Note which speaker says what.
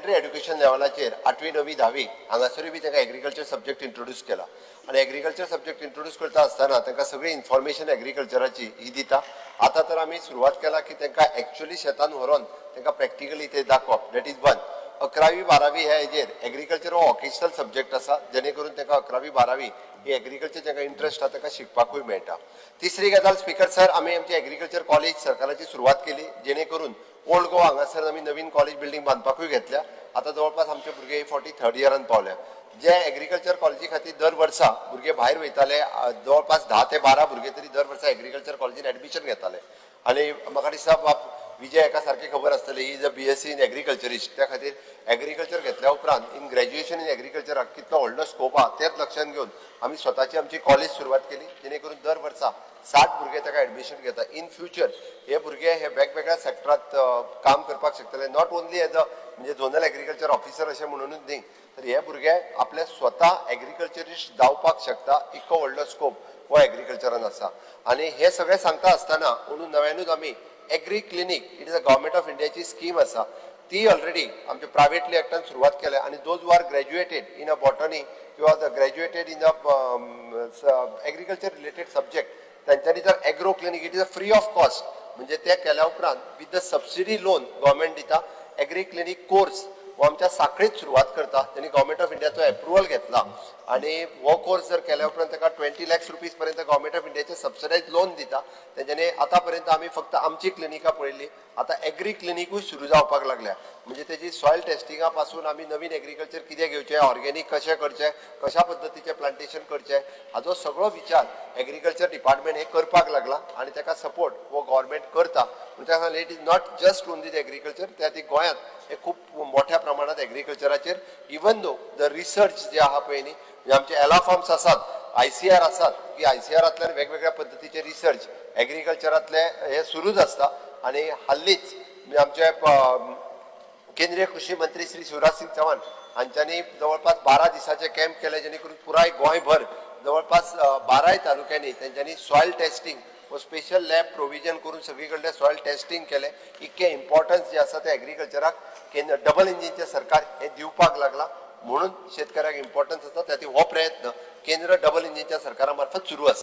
Speaker 1: Secondary education लेवलाचेर 8वी 9वी 10वी हांगासरूय बी तांकां agriculture subject introduce केला आनी एग्रीकल्चर सब्जेक्ट इंट्रोड्यूस करता आसतना तांकां सगळी इन्फॉर्मेशन एग्रीकल्चराची ही दिता. आतां तर आमी सुरवात केला की तांकां एक्चुअली शेतान व्हरोन तांकां प्रॅक्टिकली ते दाखोवप. That is one. 11वी 12वी ह्या हेजेर एग्रीकल्चर हो वोकेशनल सब्जेक्ट आसा जेणे करून तांकां 11वी 12वी ही एग्रीकल्चर जाका इंट्रस्ट आसा ताका शिकपाकूय मेळटा. तिसरी गजाल स्पीकर सर, आमी आमची एग्रीकल्चर कॉलेज सरकाराची सुरवात केली जेणे करून ओल्ड गोवा हांगासर आमी नवीन कॉलेज बिल्डींग बांदपाकूय घेतल्या. आतां जवळपास आमचे भुरगे 43rd इयरान पावल्या. जे एग्रीकल्चर कॉलेजी खातीर दर वर्सा भुरगे भायर वयताले, जवळपास 10 ते 12 भुरगे तरी दर वर्सा एग्रीकल्चर कॉलेजीन एडमिशन घेताले. आनी म्हाका दिसता विजय एका सारखी खबर आसतली, he is a BSc in agriculturist. त्या खातीर एग्रीकल्चर घेतल्या उपरांत इन ग्रॅज्युएशन इन एग्रीकल्चराक कितलो व्हडलो स्कोप आहा तेच लक्षांत घेवन आमी स्वताची आमची कॉलेज सुरवात केली जेणे करून दर वर्सा 60 भुरगे ताका एडमिशन घेता. इन फ्युचर हे भुरगे हे वेगवेगळ्या सेक्टरांत काम करपाक शकतले, नॉट ओन्ली एज अ म्हणजे झोनल एग्रीकल्चर ऑफिसर अशें म्हणूनच न्ही, तर हे भुरगे आपले स्वता एग्रीकल्चरिस्ट जावपाक शकता. इतको व्हडलो स्कोप हो एग्रीकल्चरान आसा. आनी हे सगळें सांगता आसतना म्हणून नव्यानूच आमी agri clinic, it is a government of इंडियाची स्कीम आसा, ती ऑलरेडी आमच्या प्रायवेटली एकट्यान सुरवात केल्या. आनी those who are graduated in a botany किंवा graduated in a agriculture related subject, तांच्यांनी जर agro clinic, it is a free of cost, म्हणजे ते केल्या उपरांत with the subsidy loan government दिता. एग्री क्लिनीक कोर्स हो आमच्या सांखळीत सुरवात करता. त्यांनी गव्हर्मेंट ऑफ इंडियाचो एप्रुवल घेतला आनी हो कोर्स जर केल्या उपरांत ताका 20 लाख रुपीज पर्यंत गव्हर्मेंट ऑफ इंडियाचे सबसिडायज लोन दिता. तेच्यानी आतां पर्यंत आमी फक्त आमची क्लिनिकां पळयल्ली, आतां एग्री क्लिनिकूय सुरू जावपाक लागल्या. म्हणजे तेजी सॉयल टेस्टिंगा पासून आमी नवीन एग्रीकल्चर कितें घेवचें, ऑर्गेनीक कशें करचें, कशा पद्दतीचें प्लांटेशन करचें, हाचो सगळो विचार एग्रीकल्चर डिपार्टमेंट हे करपाक लागला आनी ताका सपोर्ट हो गव्हर्मेंट करता. म्हणजे it is not just only the agriculture, त्या ती गोंयांत हे खूब मोठ्या प्रमाणात एग्रीकल्चराचेर इवन दो द रिसर्च जे आहा पळय न्ही, म्हणजे आमचे एला फॉर्म्स आसात, ICR आसात, की ICRांतल्यान वेगवेगळ्या पद्दतीचे रिसर्च एग्रीकल्चरांतले हे सुरूच आसता. आनी हाल्लीच आमचे केंद्रीय कृषी मंत्री श्री शिवराज सिंग चौहान हांच्यांनी जवळपास 12 दिसाचे कॅम्प केले जेणे करून पुराय गोंयभर जवळपास 12 तालुक्यांनी तेंच्यांनी सॉयल टेस्टिंग व स्पेशल लॅब प्रोविजन करून सगळी कडले सॉयल टेस्टिंग केले. इतके इम्पॉर्टन्स जे आसा ते एग्रीकल्चराक डबल इंजिनचे सरकार हे दिवपाक लागला म्हणून शेतकऱ्याक इम्पॉर्टन्स आसा. त्यात हो प्रयत्न केंद्र डबल इंजिनच्या सरकारा मार्फत सुरू आसा.